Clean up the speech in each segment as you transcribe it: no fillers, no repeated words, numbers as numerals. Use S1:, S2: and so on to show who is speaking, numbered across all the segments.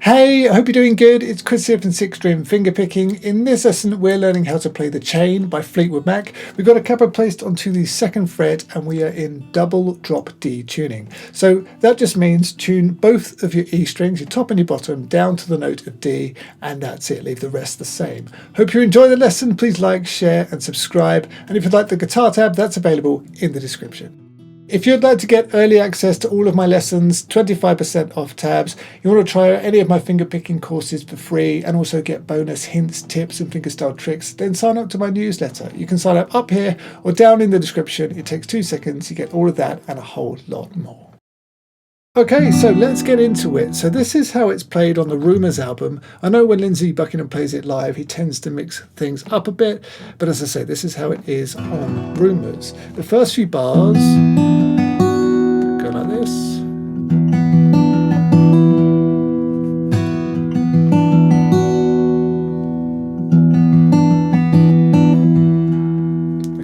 S1: Hey, I hope you're doing good. It's Chris here from Sixth String Fingerpicking. In this lesson, we're learning how to play The Chain by Fleetwood Mac. We've got a capo placed onto the 2nd fret and we are in double drop D tuning. So that just means tune both of your E strings, your top and your bottom, down to the note of D, and that's it. Leave the rest the same. Hope you enjoy the lesson. Please like, share and subscribe. And if you'd like the guitar tab, that's available in the description. If you'd like to get early access to all of my lessons, 25% off tabs, you want to try any of my fingerpicking courses for free and also get bonus hints, tips and fingerstyle tricks, then sign up to my newsletter. You can sign up here or down in the description. It takes 2 seconds. You get all of that and a whole lot more. Okay, so let's get into it. So this is how it's played on the Rumours album. I know when Lindsey Buckingham plays it live, he tends to mix things up a bit, but as I say, this is how it is on Rumours. The first few bars go like this.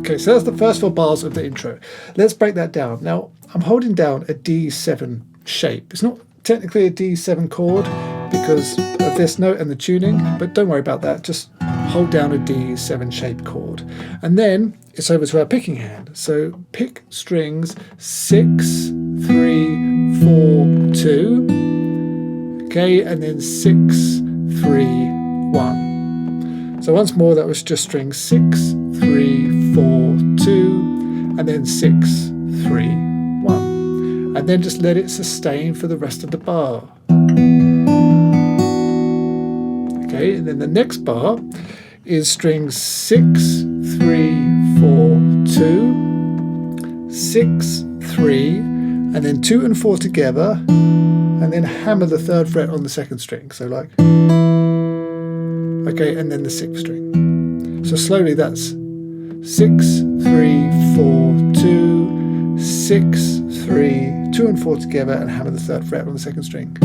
S1: Okay, so that's the first 4 bars of the intro. Let's break that down. Now, I'm holding down a D7 shape. It's not technically a D7 chord because of this note and the tuning, but don't worry about that. Just hold down a D7 shape chord. And then it's over to our picking hand. So pick strings 6, 3, 4, 2. Okay, and then 6, 3, 1. So once more, that was just strings 6, 3, 4, 2, and then 6, 3, 1. And then just let it sustain for the rest of the bar. Okay, and then the next bar is strings 6, 3, 4, 2, 6, 3, and then 2 and 4 together, and then hammer the 3rd fret on the 2nd string. So like, okay, and then the 6th string. So slowly that's 6, 3, 4, 2, 6, 3, 2 and 4 together, and hammer the 3rd fret on the 2nd string.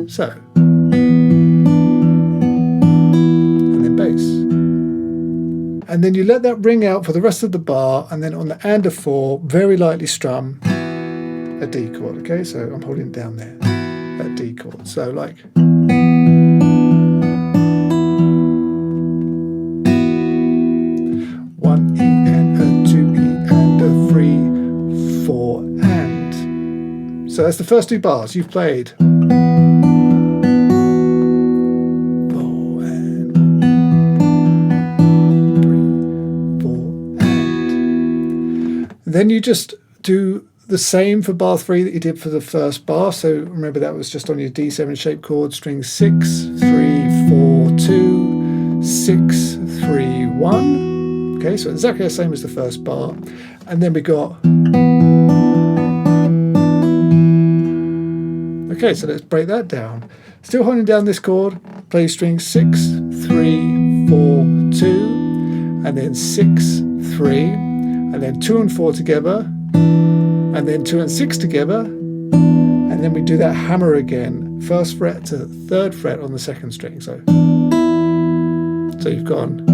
S1: So, and then bass. And then you let that ring out for the rest of the bar, and then on the and of 4, very lightly strum a D chord. Okay, so I'm holding it down there, that D chord. So like. So that's the first 2 bars you've played. 4 and 3, 4 and. Then you just do the same for bar 3 that you did for the first bar. So remember that was just on your D7 shape chord, string 6, 3, 4, 2, 6, 3, 1. Okay, so exactly the same as the first bar. And then we got. Okay, so let's break that down. Still holding down this chord, play string 6, 3, 4, 2, and then 6, 3, and then 2 and 4 together, and then 2 and 6 together, and then we do that hammer again, 1st fret to 3rd fret on the 2nd string. So you've gone.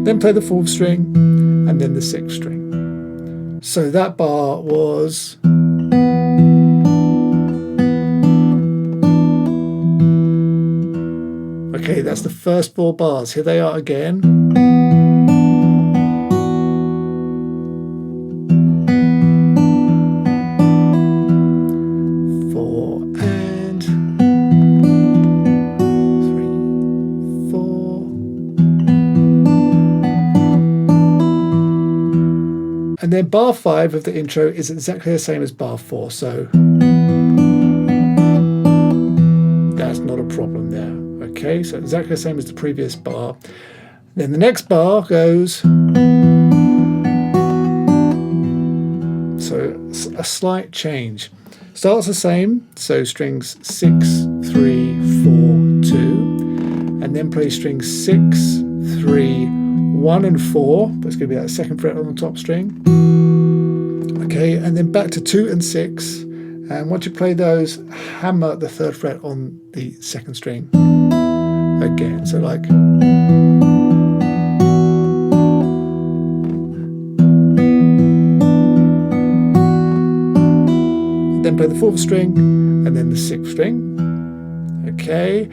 S1: then play the 4th string, and then the 6th string. So that bar was... Okay, that's the first 4 bars. Here they are again. And then bar 5 of the intro is exactly the same as bar 4, so that's not a problem there. Okay, so exactly the same as the previous bar. Then the next bar goes, so a slight change. Starts the same, so strings 6, 3, 4, 2, and then play strings 6, 3, 1 and 4. That's going to be that 2nd fret on the top string. Okay, and then back to 2 and 6. And once you play those, hammer the 3rd fret on the 2nd string again. So like, then play the 4th string and then the 6th string. Okay,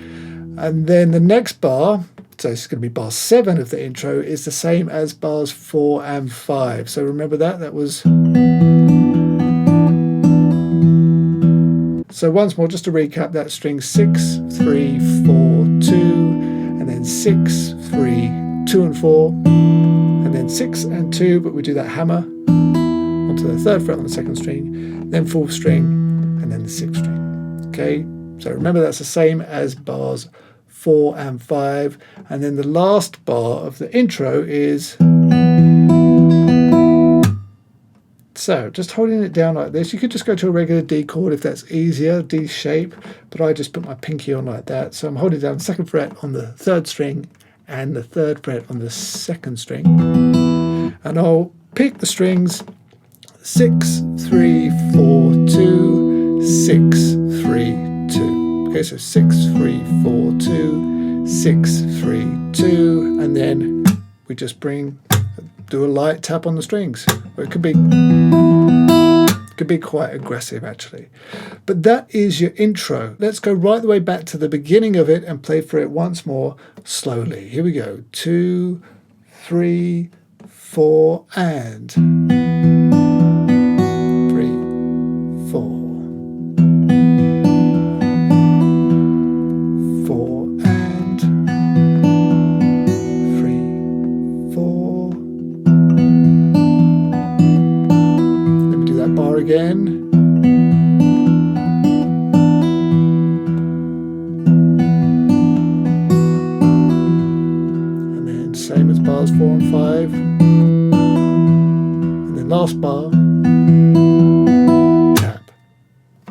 S1: and then the next bar, so it's going to be bar 7 of the intro, is the same as bars 4 and 5. So remember that? That was... So once more, just to recap, that string 6, 3, 4, 2, and then 6, 3, 2 and 4, and then 6 and 2, but we do that hammer onto the 3rd fret on the 2nd string, then 4th string, and then the 6th string. Okay, so remember that's the same as bars 4 and 5, and then the last bar of the intro is... So just holding it down like this. You could just go to a regular D chord if that's easier, D shape, but I just put my pinky on like that. So I'm holding down the 2nd fret on the 3rd string and the 3rd fret on the 2nd string. And I'll pick the strings 6, 3, 4, 2, 6, 3, 2. Okay, so 6, 3, 4, 2, 6, 3, 2, and then we just do a light tap on the strings. Or it could be quite aggressive actually. But that is your intro. Let's go right the way back to the beginning of it and play for it once more slowly. Here we go. 2, 3, 4, and 3, 4. 4 and 3, 4. Let me do that bar again. And then same as bars 4 and 5. And then last bar, tap.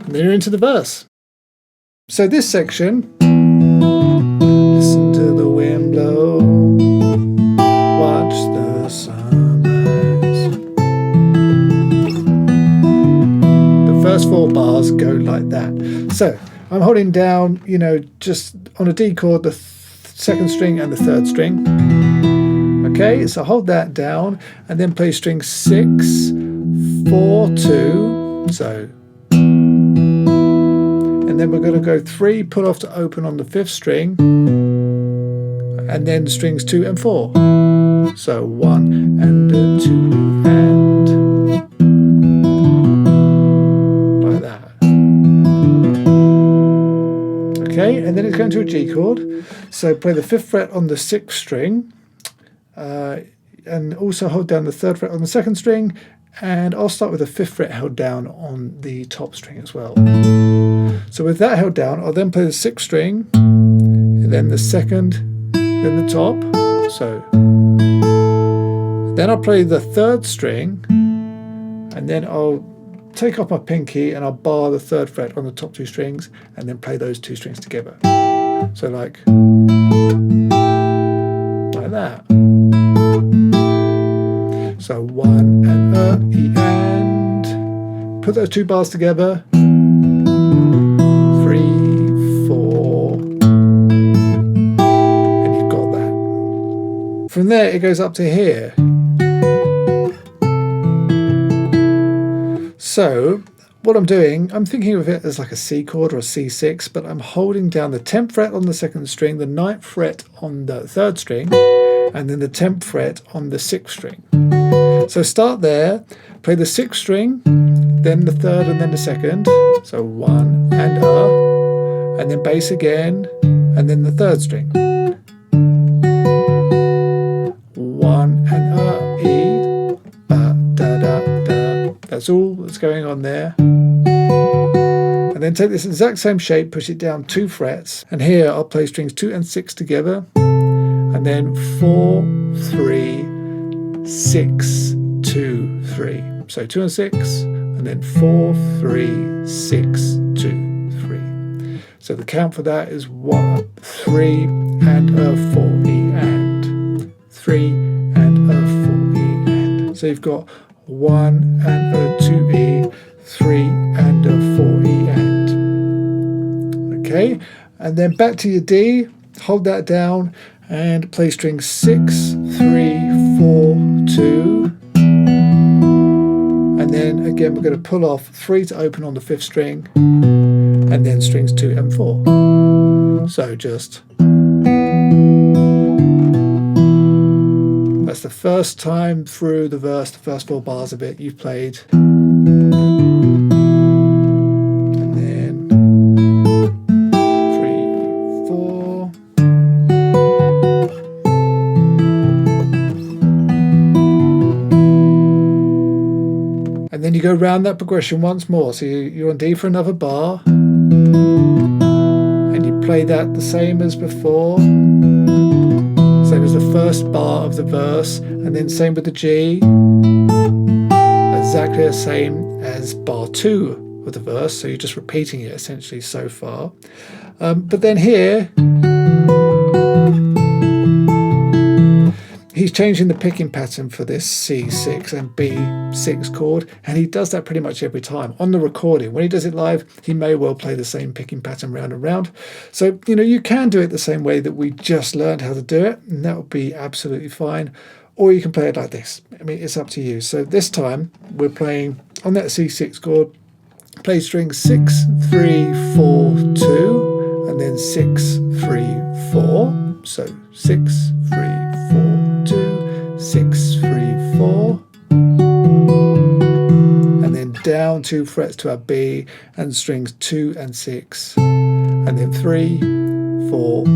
S1: And then you're into the verse. So this section, listen to the wind blow, watch the sunrise. The first 4 bars go like that. So I'm holding down, just on a D chord, the 2nd string and the 3rd string. Okay, so hold that down and then play string 6, 4, 2. So, and then we're going to go 3, pull off to open on the 5th string, and then strings 2 and 4. So 1 and a 2 and like that. Okay, and then it's going to a G chord. So play the 5th fret on the 6th string, and also hold down the 3rd fret on the 2nd string, and I'll start with the 5th fret held down on the top string as well. So with that held down, I'll then play the 6th string, and then the 2nd, then the top. So then I'll play the 3rd string, and then I'll take off my pinky and I'll bar the 3rd fret on the top 2 strings, and then play those 2 strings together. So like that. So 1 and E and put those 2 bars together. 3, 4, and you've got that. from there it goes up to here. So what I'm doing, I'm thinking of it as like a C chord or a C6, but I'm holding down the 10th fret on the 2nd string, the 9th fret on the 3rd string, and then the 10th fret on the 6th string. So start there, play the 6th string, then the 3rd and then the 2nd, so 1 and then bass again, and then the 3rd string. 1 and E, ba, da, da, da. That's all that's going on there. And then take this exact same shape, push it down 2 frets, and here I'll play strings 2 and 6 together, and then 4, 3, 6, 2, 3. So 2 and 6, and then 4, 3, 6, 2, 3. So the count for that is 1, 3 and a 4 E and 3 and a 4 E and. So you've got 1 and a 2 E, 3 and a 4 E and. Okay, and then back to your D, hold that down and play string 6, 3, 4, 2. And then again we're going to pull off 3 to open on the 5th string, and then strings 2 and 4. So just, that's the first time through the verse, the first 4 bars of it you've played. And then 3, 4. And then you go round that progression once more. So you're on D for another bar, and you play that the same as before, same as the first bar of the verse, and then same with the G, exactly the same as bar 2 of the verse. So you're just repeating it essentially so far. But then here, he's changing the picking pattern for this C6 and B6 chord, and he does that pretty much every time. On the recording, when he does it live, he may well play the same picking pattern round and round. So, you know, you can do it the same way that we just learned how to do it, and that would be absolutely fine. Or you can play it like this. I mean, it's up to you. So this time, we're playing on that C6 chord, play string 6, 3, 4, 2, and then 6, 3, 4. So 6, 3, 4, 2, 6, 3, 4, and then down 2 frets to our B, and strings 2 and 6, and then 3, 4, 2,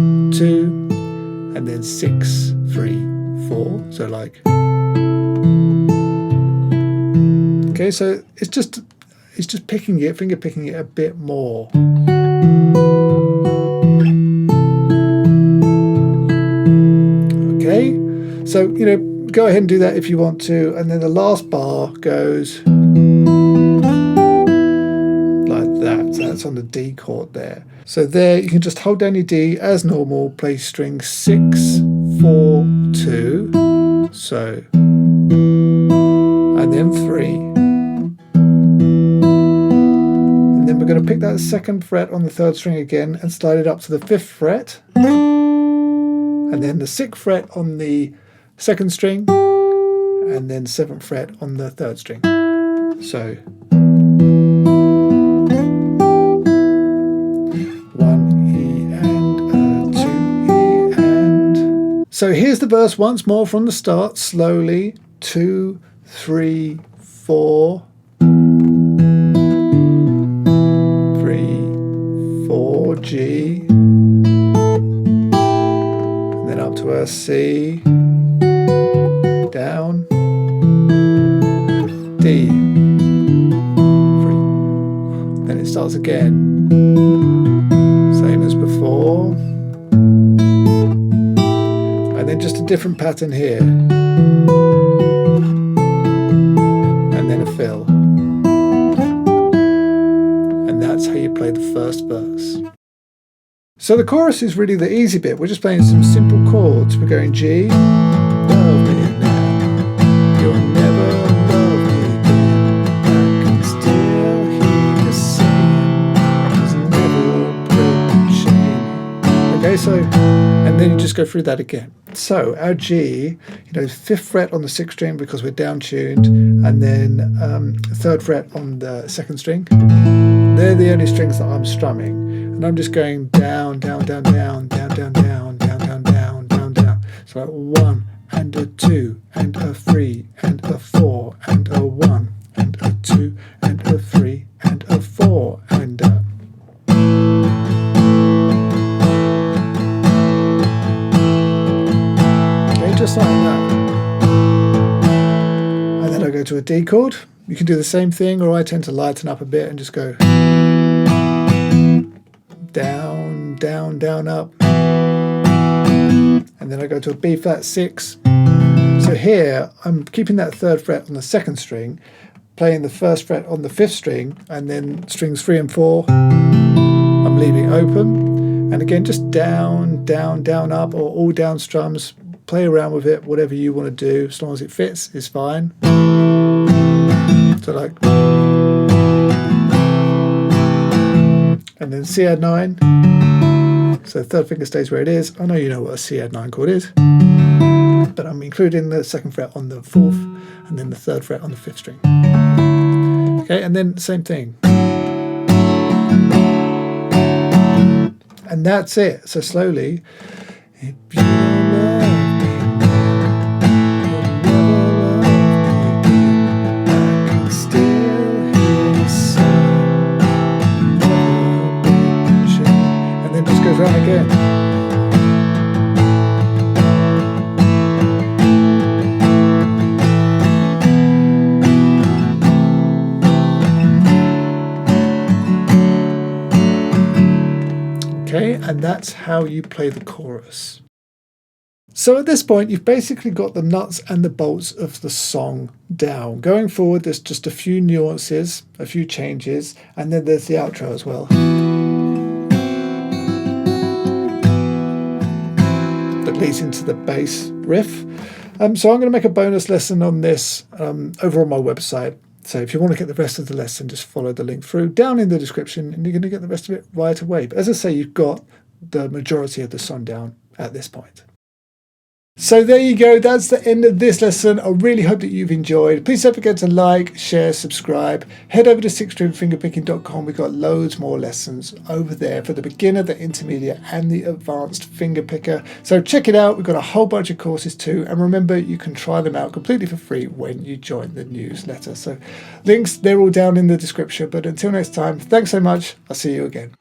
S1: and then 6, 3, 4. So like, okay, so it's just picking it, finger picking it a bit more. Okay, so, you know, go ahead and do that if you want to, and then the last bar goes like that. So that's on the D chord there. So there you can just hold down your D as normal, play string 6, 4, 2, so, and then 3. And then we're going to pick that 2nd fret on the 3rd string again and slide it up to the 5th fret. And then the 6th fret on the 2nd string, and then 7th fret on the 3rd string. So 1 E and 2 E and. So here's the verse once more from the start, slowly. 2, 3, 4. 3, 4 G. Up to our C, down, D, 3. Then it starts again, same as before, and then just a different pattern here, and then a fill, and that's how you play the first verse. So the chorus is really the easy bit. We're just playing some simple chords. We're going G, love me now, you'll never love me again, I can still hear you sing, there's never a broken chain. Okay, so, and then you just go through that again. So our G, fifth fret on the sixth string because we're down tuned, and then third fret on the second string. They're the only strings that I'm strumming, and I'm just going down, down, down, down, down, down, down, down, down, down, down, down. So like 1 and a 2 and a 3 and a 4 and a 1 and a 2 and a 3 and a 4 and a. Just like that. And then I go to a D chord. You can do the same thing, or I tend to lighten up a bit and just go down, down, down, up. And then I go to a B flat 6. So here I'm keeping that third fret on the second string, playing the first fret on the fifth string, and then strings 3 and 4 I'm leaving open. And again, just down, down, down, up, or all down strums. Play around with it, whatever you want to do, as long as it fits, is fine. So like, and then C add 9. So third finger stays where it is. I know you know what a C add 9 chord is, but I'm including the second fret on the fourth, and then the third fret on the fifth string. Okay, and then same thing. And that's it. So slowly. If you love run again. Okay, and that's how you play the chorus. So at this point, you've basically got the nuts and the bolts of the song down. Going forward, there's just a few nuances, a few changes, and then there's the outro as well. That leads into the bass riff. So I'm going to make a bonus lesson on this over on my website. So if you want to get the rest of the lesson, just follow the link through down in the description, and you're going to get the rest of it right away. But as I say, you've got the majority of the song down at this point. So there you go, that's the end of this lesson. I really hope that you've enjoyed. Please don't forget to like, share, subscribe. Head over to sixstringfingerpicking.com. We've got loads more lessons over there for the beginner, the intermediate and the advanced finger picker. So check it out. We've got a whole bunch of courses too. And remember, you can try them out completely for free when you join the newsletter. So links, they're all down in the description. But until next time, thanks so much. I'll see you again.